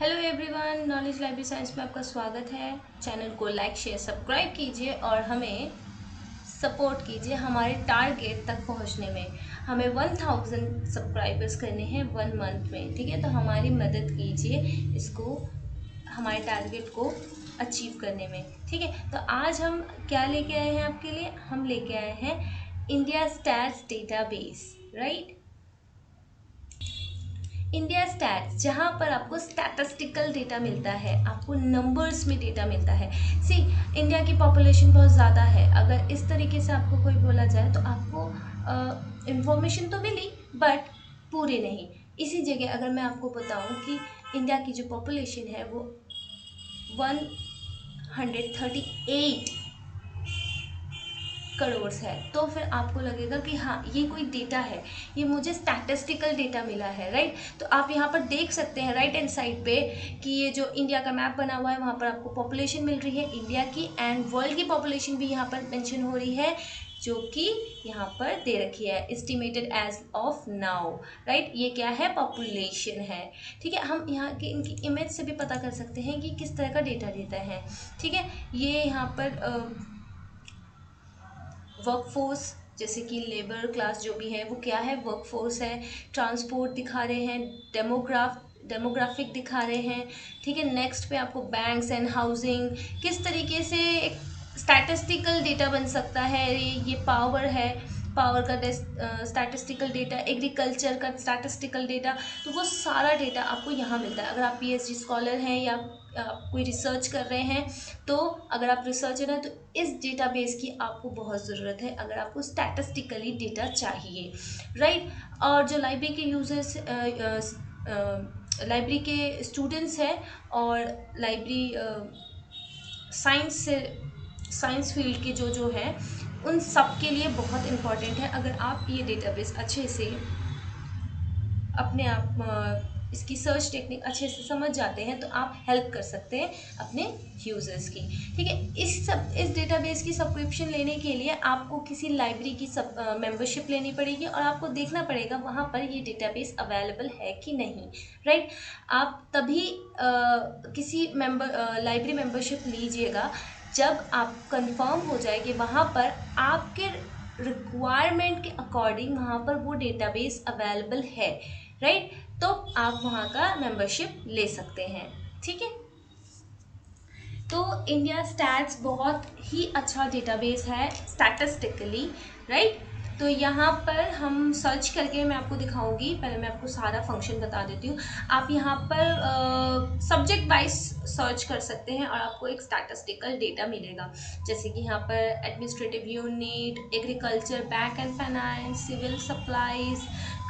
Hello everyone, knowledge library science में आपका स्वागत है। चैनल को लाइक शेयर सब्सक्राइब कीजिए और हमें सपोर्ट कीजिए हमारे टारगेट तक पहुंचने में। हमें 1000 सब्सक्राइबर्स करने हैं 1 मंथ में, ठीक है। तो हमारी मदद कीजिए इसको, हमारे टारगेट को अचीव करने में, ठीक है। तो आज हम क्या लेके आए हैं आपके लिए? हम लेके आए हैं India stats database, right. India stats, जहाँ पर आपको स्टैटिस्टिकल डेटा मिलता है, आपको नंबर्स में डेटा मिलता है। सी, इंडिया की पॉपुलेशन बहुत ज़्यादा है। अगर इस तरीके से आपको कोई बोला जाए तो आपको इंफॉर्मेशन तो मिली बट पूरी नहीं। इसी जगह अगर मैं आपको बताऊं कि इंडिया की जो पॉपुलेशन है वो 138 करोड़ है, तो फिर आपको लगेगा कि हाँ, ये कोई डेटा है, ये मुझे स्टैटिस्टिकल डेटा मिला है, राइट। तो आप यहाँ पर देख सकते हैं राइट हैंड साइड पे कि ये जो इंडिया का मैप बना हुआ है, वहाँ पर आपको पॉपुलेशन मिल रही है इंडिया की, एंड वर्ल्ड की पॉपुलेशन भी यहाँ पर मेंशन हो रही है, जो कि यहाँ पर दे रखी है estimated as of now, right. ये क्या है? पॉपुलेशन है, ठीक है। हम यहाँ के इनकी इमेज से भी पता कर सकते हैं कि किस तरह का डेटा देता है, ठीक है। ये यहाँ पर वर्कफोर्स, जैसे कि लेबर क्लास जो भी है वो क्या है? वर्कफोर्स है। ट्रांसपोर्ट दिखा रहे हैं, डेमोग्राफिक दिखा रहे हैं, ठीक है। नेक्स्ट पे आपको बैंक्स एंड हाउसिंग, किस तरीके से एक स्टैटिस्टिकल डेटा बन सकता है। ये पावर है, पावर का स्टैटिस्टिकल डेटा, एग्रीकल्चर का स्टैटिस्टिकल डेटा। तो वो सारा डेटा आपको यहाँ मिलता है। अगर आप पीएचडी स्कॉलर हैं या आप कोई रिसर्च कर रहे हैं, तो अगर आप रिसर्चर हैं तो इस डेटाबेस की आपको बहुत ज़रूरत है अगर आपको स्टैटिस्टिकली डेटा चाहिए, राइट। और जो लाइब्रेरी के यूज़र्स, लाइब्रेरी के स्टूडेंट्स हैं और लाइब्रेरी साइंस फील्ड के जो हैं, उन सब के लिए बहुत इम्पॉर्टेंट है। अगर आप ये डेटाबेस अच्छे से अपने आप इसकी सर्च टेक्निक अच्छे से समझ जाते हैं तो आप हेल्प कर सकते हैं अपने यूज़र्स की, ठीक है। इस डेटाबेस की सब्सक्रिप्शन लेने के लिए आपको किसी लाइब्रेरी की मेंबरशिप लेनी पड़ेगी और आपको देखना पड़ेगा वहाँ पर ये डेटाबेस अवेलेबल है कि नहीं, राइट। आप तभी किसी लाइब्रेरी मेंबरशिप लीजिएगा जब आप कंफर्म हो जाए कि वहाँ पर आपके रिक्वायरमेंट के अकॉर्डिंग वहाँ पर वो डेटाबेस अवेलेबल है, राइट। तो आप वहाँ का मेंबरशिप ले सकते हैं, ठीक है। तो इंडिया स्टैट्स बहुत ही अच्छा डेटाबेस है स्टैटिस्टिकली, राइट। तो यहाँ पर हम सर्च करके मैं आपको दिखाऊंगी। पहले मैं आपको सारा फंक्शन बता देती हूँ। आप यहाँ पर सब्जेक्ट वाइज सर्च कर सकते हैं और आपको एक स्टैटिस्टिकल डेटा मिलेगा। जैसे कि यहाँ पर administrative unit, agriculture, bank and finance, civil supplies,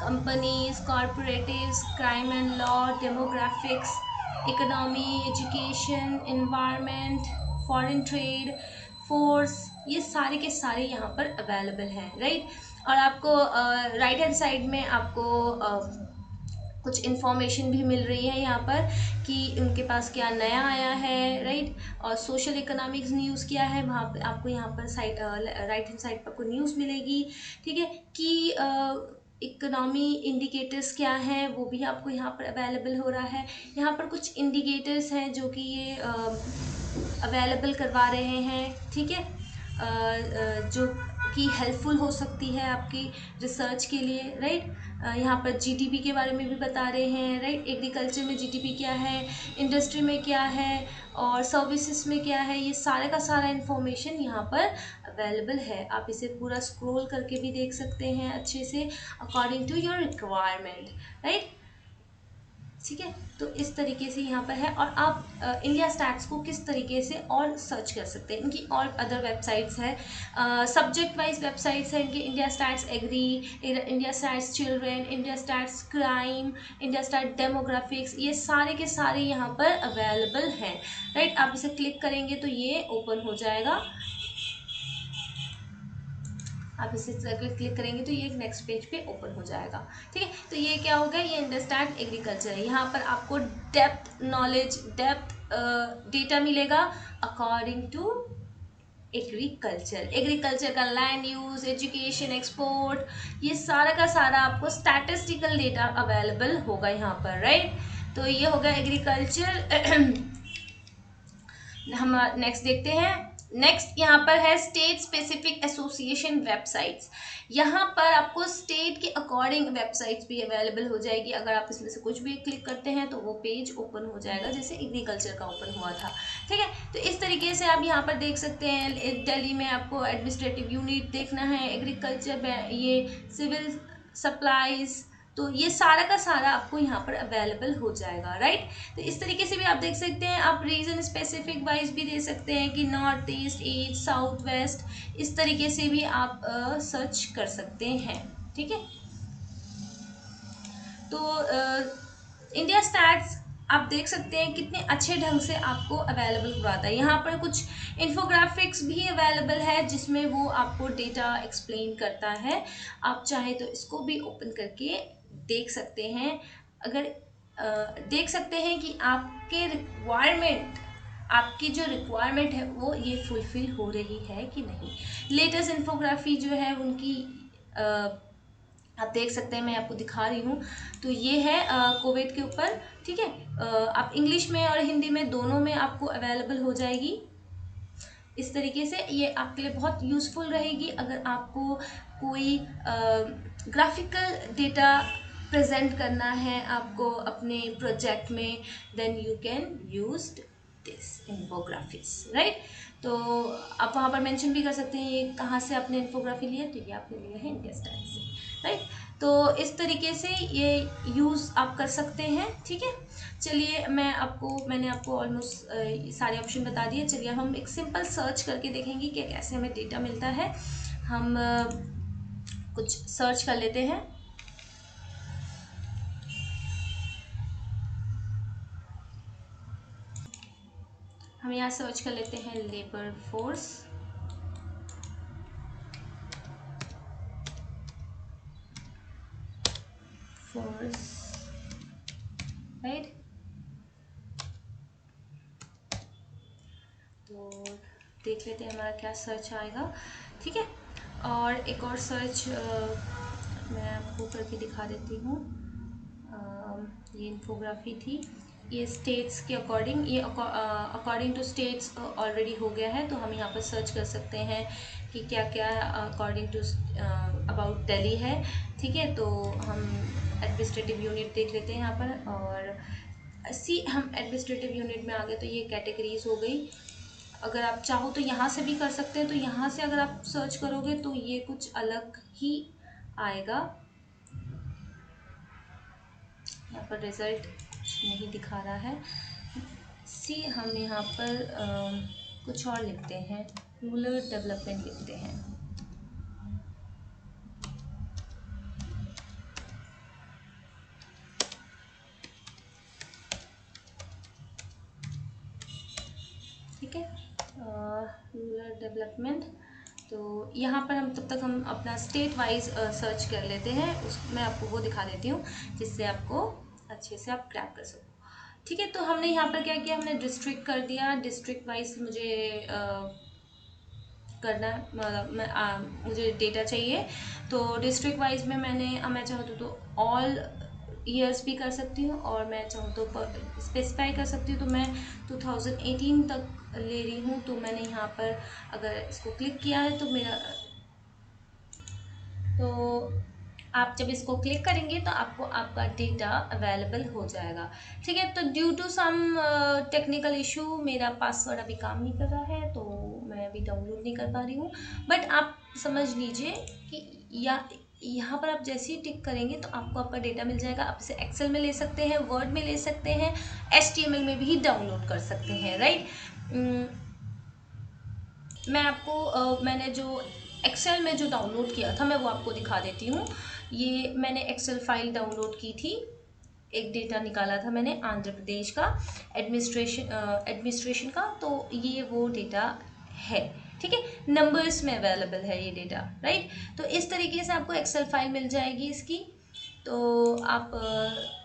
companies, corporatives, crime and law, demographics, economy, education, environment, foreign trade, force, ये सारे के सारे यहाँ पर अवेलेबल हैं, राइट। और आपको राइट हैंड साइड में आपको कुछ इन्फॉर्मेशन भी मिल रही है यहाँ पर कि उनके पास क्या नया आया है, राइट। और सोशल इकोनॉमिक्स न्यूज़ क्या है, वहाँ पे आपको यहाँ पर साइड राइट हैंड साइड पर आपको न्यूज़ मिलेगी, ठीक है। कि इकोनॉमी इंडिकेटर्स क्या हैं वो भी आपको यहाँ पर अवेलेबल हो रहा है। यहाँ पर कुछ इंडिकेटर्स हैं जो कि ये अवेलेबल करवा रहे हैं, ठीक है। जो कि हेल्पफुल हो सकती है आपकी रिसर्च के लिए, राइट। यहाँ पर जीडीपी के बारे में भी बता रहे हैं, राइट। एग्रीकल्चर में जीडीपी क्या है, इंडस्ट्री में क्या है और सर्विसेज में क्या है, ये सारे का सारा इन्फॉर्मेशन यहाँ पर अवेलेबल है। आप इसे पूरा स्क्रॉल करके भी देख सकते हैं अच्छे से according to your requirement, right, ठीक है। तो इस तरीके से यहाँ पर है। और आप इंडिया स्टैट्स को किस तरीके से और सर्च कर सकते हैं, इनकी और अदर वेबसाइट्स हैं, सब्जेक्ट वाइज वेबसाइट्स हैं इनकी। India stats agri, India stats children, India stats crime, India stat demographics, ये सारे के सारे यहाँ पर अवेलेबल हैं, राइट। आप इसे क्लिक करेंगे तो ये ओपन हो जाएगा। आप इसे क्लिक करेंगे तो ये नेक्स्ट पेज पे ओपन हो जाएगा, ठीक है। तो ये क्या होगा? ये अंडरस्टैंड एग्रीकल्चर है। यहाँ पर आपको डेप्थ नॉलेज, डेप्थ डेटा मिलेगा अकॉर्डिंग टू एग्रीकल्चर का लैंड यूज, एजुकेशन, एक्सपोर्ट, ये सारा का सारा आपको स्टैटिस्टिकल डेटा अवेलेबल होगा यहाँ पर, राइट। तो ये हो गया एग्रीकल्चर। हम नेक्स्ट देखते हैं। नेक्स्ट यहाँ पर है स्टेट स्पेसिफिक एसोसिएशन वेबसाइट्स। यहाँ पर आपको स्टेट के अकॉर्डिंग वेबसाइट्स भी अवेलेबल हो जाएगी। अगर आप इसमें से कुछ भी क्लिक करते हैं तो वो पेज ओपन हो जाएगा, जैसे एग्रीकल्चर का ओपन हुआ था। ठीक है, तो इस तरीके से आप यहाँ पर देख सकते हैं। दिल्ली में आपको एडमिनिस्ट्रेटिव यूनिट देखना है, एग्रीकल्चर, ये सिविल सप्लाईज, तो ये सारा का सारा आपको यहाँ पर अवेलेबल हो जाएगा। राइट, तो इस तरीके से भी आप देख सकते हैं। आप रीजन स्पेसिफिक वाइज भी दे सकते हैं कि north east, east, south, west, इस तरीके से भी आप सर्च कर सकते हैं। ठीक है, तो इंडिया स्टैट्स आप देख सकते हैं कितने अच्छे ढंग से आपको अवेलेबल करवाता है। यहाँ पर कुछ इन्फोग्राफिक्स भी अवेलेबल है जिसमें वो आपको डेटा एक्सप्लेन करता है। आप चाहे तो इसको भी ओपन करके देख सकते हैं। अगर देख सकते हैं कि आपके रिक्वायरमेंट, आपकी जो रिक्वायरमेंट है वो ये फुलफिल हो रही है कि नहीं। लेटेस्ट इन्फोग्राफी जो है उनकी आप देख सकते हैं, मैं आपको दिखा रही हूँ। तो ये है कोविड के ऊपर। ठीक है, आप इंग्लिश में और हिंदी में दोनों में आपको अवेलेबल हो जाएगी। इस तरीके से ये आपके लिए बहुत यूज़फुल रहेगी अगर आपको कोई ग्राफिकल डेटा प्रेजेंट करना है आपको अपने प्रोजेक्ट में, then you can use this infographics. Right, तो आप वहाँ पर मेंशन भी कर सकते हैं ये कहाँ से आपने इन्फोग्राफी लिया, तो ये आपने लिया है इंडिया स्टैट से। राइट, तो इस तरीके से ये यूज़ आप कर सकते हैं। ठीक है, चलिए मैंने आपको ऑलमोस्ट सारे ऑप्शन बता दिए। चलिए हम एक सिंपल सर्च करके देखेंगे कि कैसे हमें डेटा मिलता है। हम कुछ सर्च कर लेते हैं। हम यहाँ सर्च कर लेते हैं लेबर फोर्स। राइट, तो देख लेते हैं हमारा क्या सर्च आएगा। ठीक है, और एक और सर्च मैं आपको करके दिखा देती हूँ। ये इन्फोग्राफी थी, ये स्टेट्स के अकॉर्डिंग, ये अकॉर्डिंग टू स्टेट्स ऑलरेडी हो गया है। तो हम यहाँ पर सर्च कर सकते हैं कि क्या क्या अकॉर्डिंग टू अबाउट दिल्ली है। ठीक है, तो हम एडमिनिस्ट्रेटिव यूनिट देख लेते हैं यहाँ पर, और हम एडमिनिस्ट्रेटिव यूनिट में आ गए तो ये कैटेगरीज हो गई। अगर आप चाहो तो यहाँ से भी कर सकते हैं। तो यहाँ से अगर आप सर्च करोगे तो ये कुछ अलग ही आएगा। यहाँ पर रिज़ल्ट नहीं दिखा रहा है। हम यहाँ पर कुछ और लिखते हैं, रूरल डेवलपमेंट लिखते हैं। ठीक है, रूरल डेवलपमेंट। तो यहाँ पर हम तब तक हम अपना स्टेट वाइज सर्च कर लेते हैं। मैं आपको वो दिखा देती हूँ जिससे आपको अच्छे से आप क्रैक कर सको। ठीक है, तो हमने यहाँ पर क्या किया, हमने डिस्ट्रिक्ट कर दिया। डिस्ट्रिक्ट वाइज मुझे करना है, मतलब मुझे डेटा चाहिए। तो डिस्ट्रिक्ट वाइज में मैं चाहूँ तो ऑल ईयर्स भी कर सकती हूँ, और मैं चाहूँ तो स्पेसिफाई कर सकती हूँ। तो मैं 2018 तक ले रही हूँ। तो मैंने यहाँ पर अगर इसको क्लिक किया है तो आप जब इसको क्लिक करेंगे तो आपको आपका डेटा अवेलेबल हो जाएगा। ठीक है, तो due to some technical issue मेरा पासवर्ड अभी काम नहीं कर रहा है, तो मैं अभी डाउनलोड नहीं कर पा रही हूँ। बट आप समझ लीजिए कि यहाँ पर आप जैसे ही टिक करेंगे तो आपको आपका डेटा मिल जाएगा। आप इसे एक्सेल में ले सकते हैं, वर्ड में ले सकते हैं, HTML में भी डाउनलोड कर सकते हैं। राइट, मैं आपको मैंने जो एक्सेल में जो डाउनलोड किया था मैं वो आपको दिखा देती हूँ। ये मैंने एक्सेल फाइल डाउनलोड की थी, एक डेटा निकाला था मैंने आंध्र प्रदेश का एडमिनिस्ट्रेशन का। तो ये वो डेटा है। ठीक है, नंबर्स में अवेलेबल है ये डेटा। राइट, तो इस तरीके से आपको एक्सेल फाइल मिल जाएगी इसकी। तो आप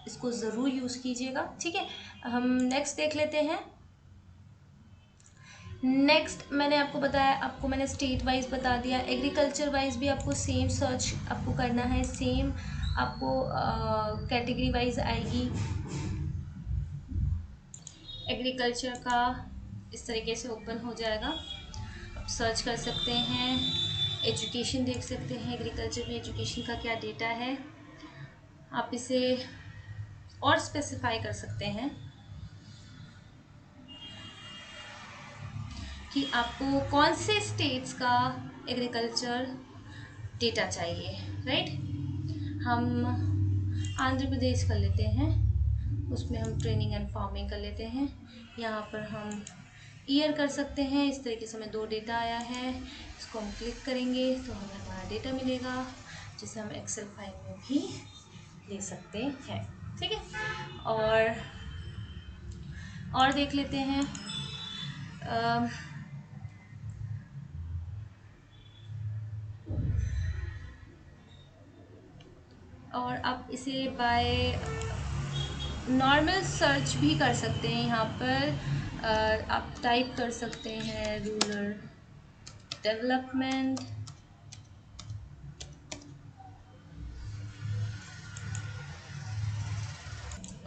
इसको ज़रूर यूज़ कीजिएगा। ठीक है, हम नेक्स्ट देख लेते हैं। नेक्स्ट मैंने आपको बताया, आपको मैंने स्टेट वाइज बता दिया। एग्रीकल्चर वाइज भी आपको सेम सर्च आपको करना है, सेम आपको कैटेगरी वाइज आएगी। एग्रीकल्चर का इस तरीके से ओपन हो जाएगा। आप सर्च कर सकते हैं, एजुकेशन देख सकते हैं, एग्रीकल्चर में एजुकेशन का क्या डेटा है। आप इसे और स्पेसिफाई कर सकते हैं कि आपको कौन से स्टेट्स का एग्रीकल्चर डेटा चाहिए, राइट। हम आंध्र प्रदेश कर लेते हैं, उसमें हम ट्रेनिंग एंड फार्मिंग कर लेते हैं। यहाँ पर हम ईयर कर सकते हैं। इस तरीके से हमें 2 डेटा आया है, इसको हम क्लिक करेंगे तो हमें हमारा डेटा मिलेगा, जिसे हम एक्सेल फाइल में भी ले सकते हैं, ठीक है। और देख लेते हैं। और आप इसे बाय नॉर्मल सर्च भी कर सकते हैं। यहाँ पर आप टाइप कर सकते हैं रूरल डेवलपमेंट,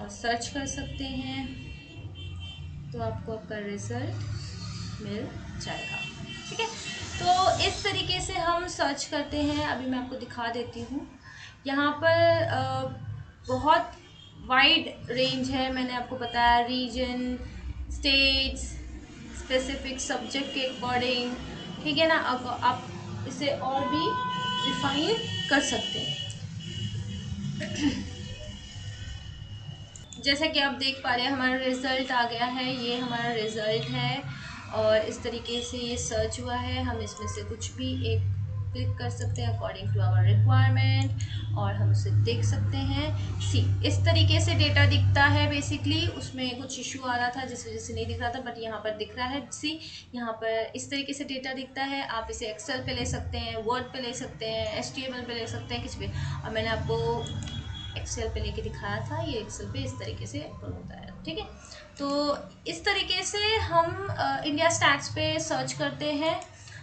और सर्च कर सकते हैं, तो आपको आपका रिजल्ट मिल जाएगा, ठीक है। तो इस तरीके से हम सर्च करते हैं। अभी मैं आपको दिखा देती हूँ। यहाँ पर बहुत वाइड रेंज है, मैंने आपको बताया, रीजन, स्टेट्स, स्पेसिफिक सब्जेक्ट के अकॉर्डिंग, ठीक है ना। आप इसे और भी रिफाइन कर सकते हैं। जैसे कि आप देख पा रहे हैं हमारा रिज़ल्ट आ गया है, ये हमारा रिज़ल्ट है और इस तरीके से ये सर्च हुआ है। हम इसमें से कुछ भी एक क्लिक कर सकते हैं अकॉर्डिंग टू आवर रिक्वायरमेंट, और हम उसे देख सकते हैं। इस तरीके से डेटा दिखता है। बेसिकली उसमें कुछ इशू आ रहा था जिस वजह से नहीं दिख रहा था, बट यहाँ पर दिख रहा है। यहाँ पर इस तरीके से डेटा दिखता है। आप इसे एक्सेल पे ले सकते हैं, वर्ड पे ले सकते हैं, HTML पे ले सकते हैं, किसी पे। और मैंने आपको एक्सेल पे लेके दिखाया था, ये एक्सेल पे इस तरीके से ओपन होता है, ठीक है। तो इस तरीके से हम इंडिया स्टैट्स पे सर्च करते हैं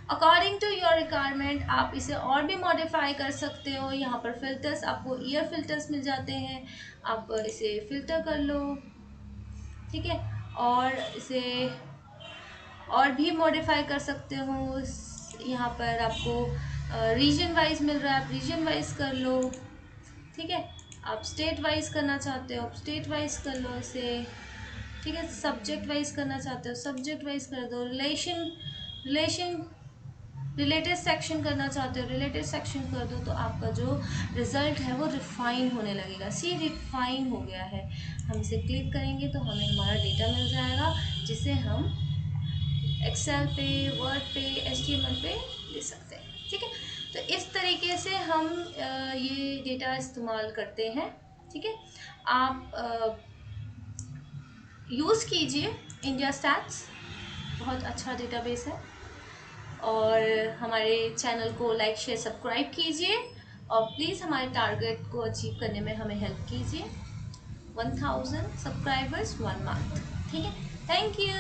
अकॉर्डिंग टू योर रिक्वायरमेंट। आप इसे और भी मॉडिफाई कर सकते हो। यहाँ पर फिल्टर्स, आपको ईयर फिल्टर्स मिल जाते हैं, आप इसे फिल्टर कर लो, ठीक है। और इसे और भी मॉडिफाई कर सकते हो। यहाँ पर आपको रीजन वाइज मिल रहा है, आप रीजन वाइज कर लो, ठीक है। आप स्टेट वाइज करना चाहते हो, आप स्टेट वाइज कर लो इसे, ठीक है। सब्जेक्ट वाइज करना चाहते हो, सब्जेक्ट वाइज कर दो। रिलेटेड सेक्शन करना चाहते हो, रिलेटेड सेक्शन कर दो। तो आपका जो रिज़ल्ट है वो रिफाइन होने लगेगा। रिफाइन हो गया है। हम इसे क्लिक करेंगे तो हमें हमारा डेटा मिल जाएगा, जिसे हम एक्सेल पे, वर्ड पे, HTML पे ले सकते हैं, ठीक है। तो इस तरीके से हम ये डेटा इस्तेमाल करते हैं, ठीक है। आप यूज़ कीजिए इंडिया स्टैट्स, बहुत अच्छा डेटाबेस है। और हमारे चैनल को लाइक, शेयर, सब्सक्राइब कीजिए, और प्लीज़ हमारे टारगेट को अचीव करने में हमें हेल्प कीजिए। 1000 सब्सक्राइबर्स 1 मंथ, ठीक है। Thank you.